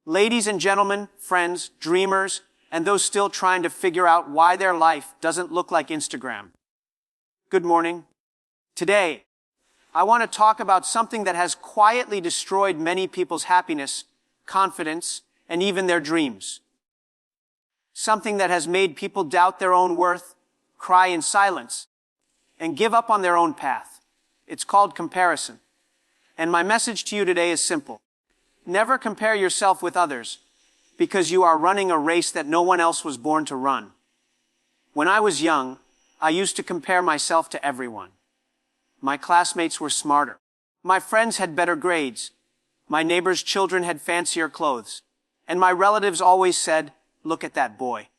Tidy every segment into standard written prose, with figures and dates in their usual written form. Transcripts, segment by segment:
Ladies and gentlemen, friends, dreamers, and those still trying to figure out why their life doesn't look like Instagram. Good morning. Today, I want to talk about something that has quietly destroyed many people's happiness, confidence, and even their dreams. Something that has made people doubt their own worth, cry in silence, and give up on their own path. It's called comparison. And my message to you today is simple. Never compare yourself with others, because you are running a race that no one else was born to run. When I was young, I used to compare myself to everyone. My classmates were smarter. My friends had better grades. My neighbors' children had fancier clothes. And my relatives always said, "Look at that boy.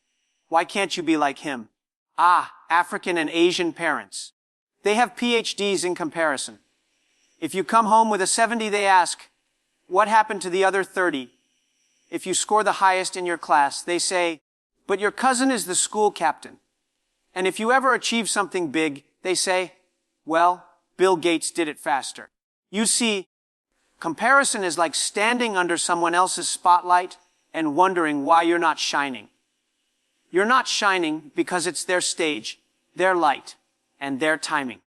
Why can't you be like him?" African and Asian parents. They have PhDs in comparison. If you come home with a 70, they ask, "What happened to the other 30? If you score the highest in your class, they say, "But your cousin is the school captain." And if you ever achieve something big, they say, "Well, Bill Gates did it faster." You see, comparison is like standing under someone else's spotlight and wondering why you're not shining. You're not shining because it's their stage, their light, and their timing.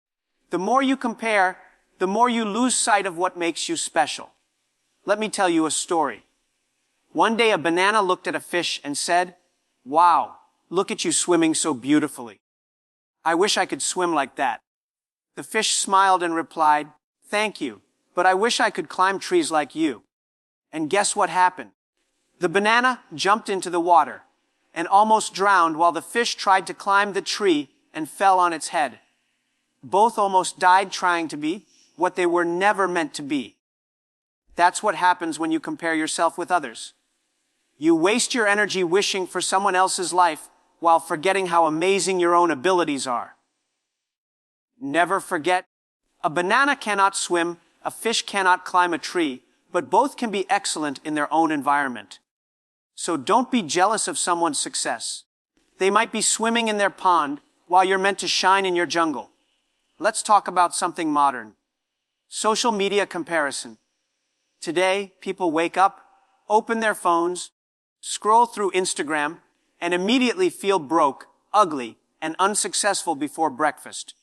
The more you compare, the more you lose sight of what makes you special. Let me tell you a story. One day a banana looked at a fish and said, "Wow, look at you swimming so beautifully. I wish I could swim like that." The fish smiled and replied, "Thank you, but I wish I could climb trees like you." And guess what happened? The banana jumped into the water and almost drowned while the fish tried to climb the tree and fell on its head. Both almost died trying to be what they were never meant to be. That's what happens when you compare yourself with others. You waste your energy wishing for someone else's life while forgetting how amazing your own abilities are. Never forget, a banana cannot swim, a fish cannot climb a tree, but both can be excellent in their own environment. So don't be jealous of someone's success. They might be swimming in their pond while you're meant to shine in your jungle. Let's talk about something modern. Social media comparison. Today, people wake up, open their phones, scroll through Instagram, and immediately feel broke, ugly, and unsuccessful before breakfast.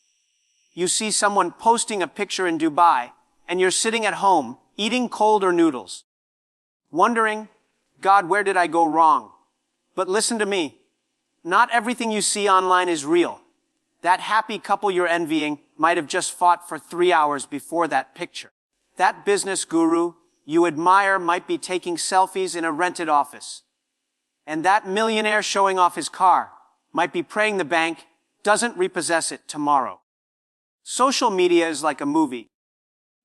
You see someone posting a picture in Dubai, and you're sitting at home, eating cold or noodles, wondering, "God, where did I go wrong?" But listen to me. Not everything you see online is real. That happy couple you're envying might have just fought for 3 hours before that picture. That business guru you admire might be taking selfies in a rented office. And that millionaire showing off his car might be praying the bank doesn't repossess it tomorrow. Social media is like a movie.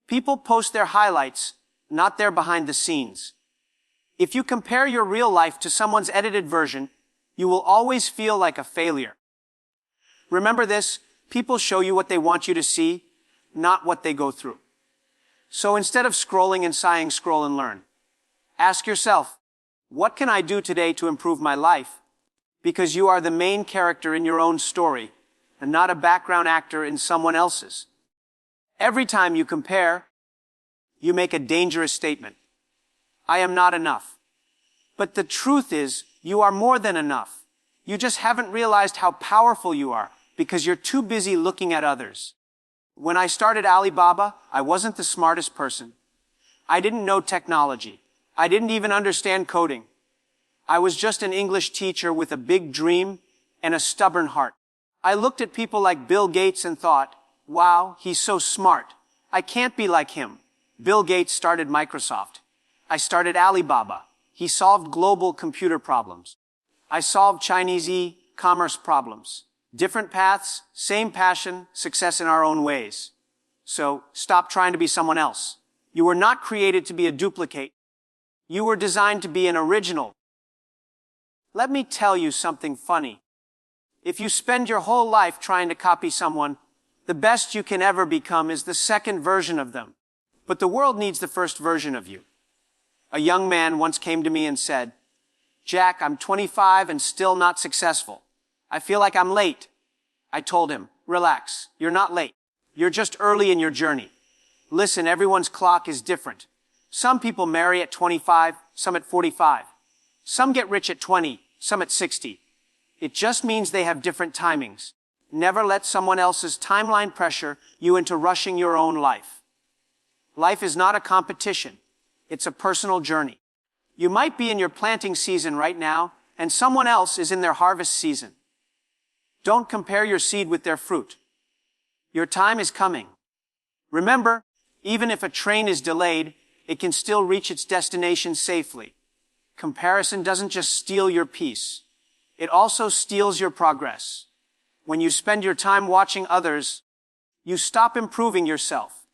People post their highlights, not their behind the scenes. If you compare your real life to someone's edited version, you will always feel like a failure. Remember this, people show you what they want you to see, not what they go through. So instead of scrolling and sighing, scroll and learn. Ask yourself, what can I do today to improve my life? Because you are the main character in your own story, and not a background actor in someone else's. Every time you compare, you make a dangerous statement. I am not enough. But the truth is, you are more than enough. You just haven't realized how powerful you are, because you're too busy looking at others. When I started Alibaba, I wasn't the smartest person. I didn't know technology. I didn't even understand coding. I was just an English teacher with a big dream and a stubborn heart. I looked at people like Bill Gates and thought, "Wow, he's so smart. I can't be like him." Bill Gates started Microsoft. I started Alibaba. He solved global computer problems. I solved Chinese e-commerce problems. Different paths, same passion, success in our own ways. So stop trying to be someone else. You were not created to be a duplicate. You were designed to be an original. Let me tell you something funny. If you spend your whole life trying to copy someone, the best you can ever become is the second version of them. But the world needs the first version of you. A young man once came to me and said, "Jack, I'm 25 and still not successful. I feel like I'm late." I told him, "Relax, you're not late. You're just early in your journey. Listen, everyone's clock is different. Some people marry at 25, some at 45. Some get rich at 20, some at 60. It just means they have different timings. Never let someone else's timeline pressure you into rushing your own life. Life is not a competition. It's a personal journey. You might be in your planting season right now, and someone else is in their harvest season. Don't compare your seed with their fruit. Your time is coming. Remember, even if a train is delayed, it can still reach its destination safely. Comparison doesn't just steal your peace. It also steals your progress. When you spend your time watching others, you stop improving yourself.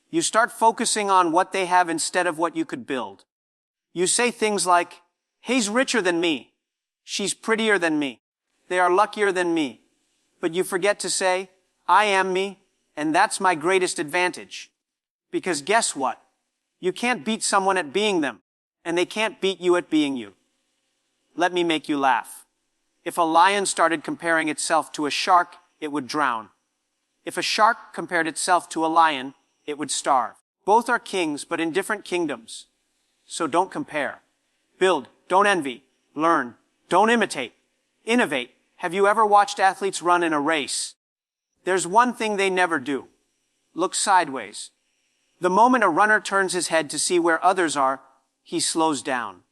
You start focusing on what they have instead of what you could build. You say things like, "He's richer than me. She's prettier than me. They are luckier than me." But you forget to say, "I am me, and that's my greatest advantage." Because guess what? You can't beat someone at being them, and they can't beat you at being you. Let me make you laugh. If a lion started comparing itself to a shark, it would drown. If a shark compared itself to a lion, it would starve. Both are kings, but in different kingdoms. So don't compare. Build, don't envy. Learn, don't imitate. Innovate. Have you ever watched athletes run in a race? There's one thing they never do. Look sideways. The moment a runner turns his head to see where others are, he slows down.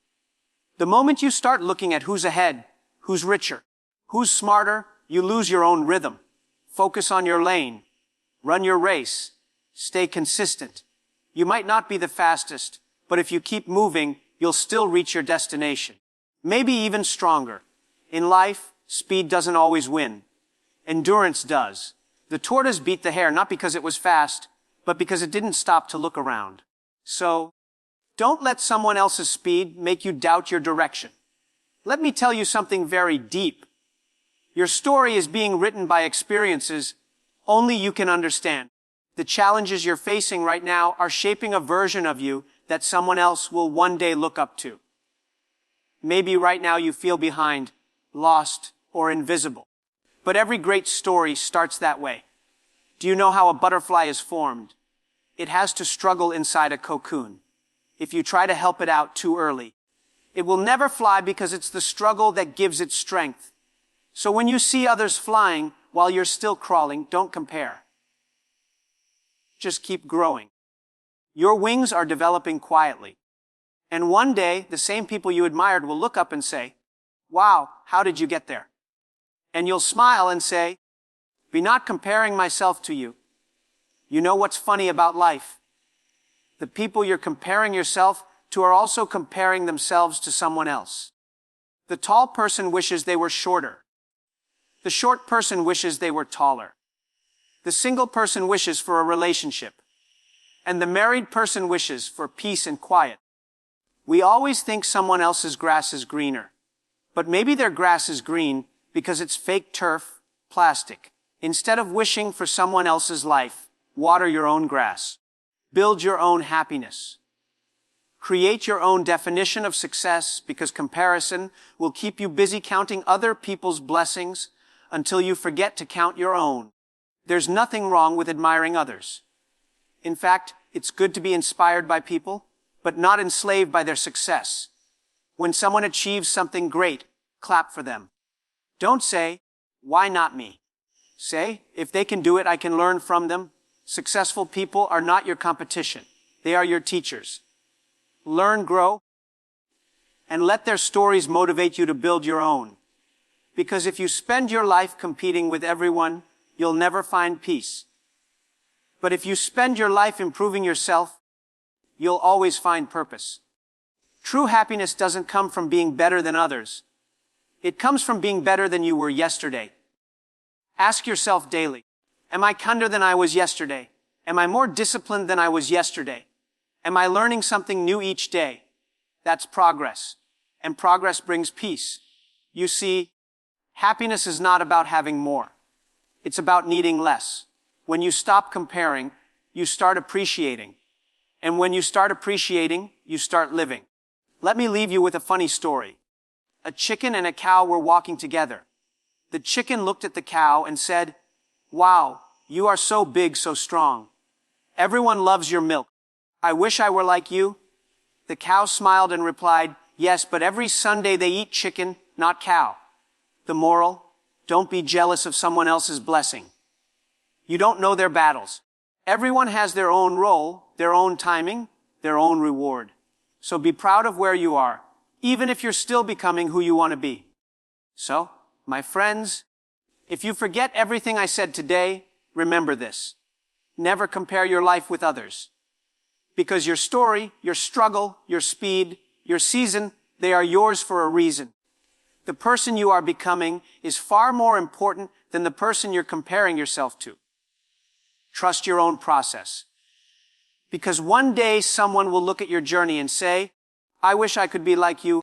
The moment you start looking at who's ahead, who's richer, who's smarter, you lose your own rhythm. Focus on your lane. Run your race. Stay consistent. You might not be the fastest, but if you keep moving, you'll still reach your destination. Maybe even stronger. In life, speed doesn't always win. Endurance does. The tortoise beat the hare not because it was fast, but because it didn't stop to look around. So, don't let someone else's speed make you doubt your direction. Let me tell you something very deep. Your story is being written by experiences only you can understand. The challenges you're facing right now are shaping a version of you that someone else will one day look up to. Maybe right now you feel behind, lost, or invisible. But every great story starts that way. Do you know how a butterfly is formed? It has to struggle inside a cocoon. If you try to help it out too early, it will never fly because it's the struggle that gives it strength. So when you see others flying while you're still crawling, don't compare. Just keep growing. Your wings are developing quietly. And one day, the same people you admired will look up and say, "Wow, how did you get there?" And you'll smile and say, "Be not comparing myself to you." You know what's funny about life? The people you're comparing yourself to are also comparing themselves to someone else. The tall person wishes they were shorter. The short person wishes they were taller. The single person wishes for a relationship. And the married person wishes for peace and quiet. We always think someone else's grass is greener. But maybe their grass is green because it's fake turf, plastic. Instead of wishing for someone else's life, water your own grass. Build your own happiness. Create your own definition of success because comparison will keep you busy counting other people's blessings until you forget to count your own. There's nothing wrong with admiring others. In fact, it's good to be inspired by people, but not enslaved by their success. When someone achieves something great, clap for them. Don't say, "Why not me?" Say, "If they can do it, I can learn from them." Successful people are not your competition. They are your teachers. Learn, grow, and let their stories motivate you to build your own. Because if you spend your life competing with everyone, you'll never find peace. But if you spend your life improving yourself, you'll always find purpose. True happiness doesn't come from being better than others. It comes from being better than you were yesterday. Ask yourself daily, am I kinder than I was yesterday? Am I more disciplined than I was yesterday? Am I learning something new each day? That's progress. And progress brings peace. You see, happiness is not about having more. It's about needing less. When you stop comparing, you start appreciating. And when you start appreciating, you start living. Let me leave you with a funny story. A chicken and a cow were walking together. The chicken looked at the cow and said, "Wow, you are so big, so strong. Everyone loves your milk. I wish I were like you." The cow smiled and replied, "Yes, but every Sunday they eat chicken, not cow." The moral: don't be jealous of someone else's blessing. You don't know their battles. Everyone has their own role, their own timing, their own reward. So be proud of where you are, even if you're still becoming who you want to be. So, my friends, if you forget everything I said today, remember this. Never compare your life with others. Because your story, your struggle, your speed, your season, they are yours for a reason. The person you are becoming is far more important than the person you're comparing yourself to. Trust your own process. Because one day someone will look at your journey and say, "I wish I could be like you,"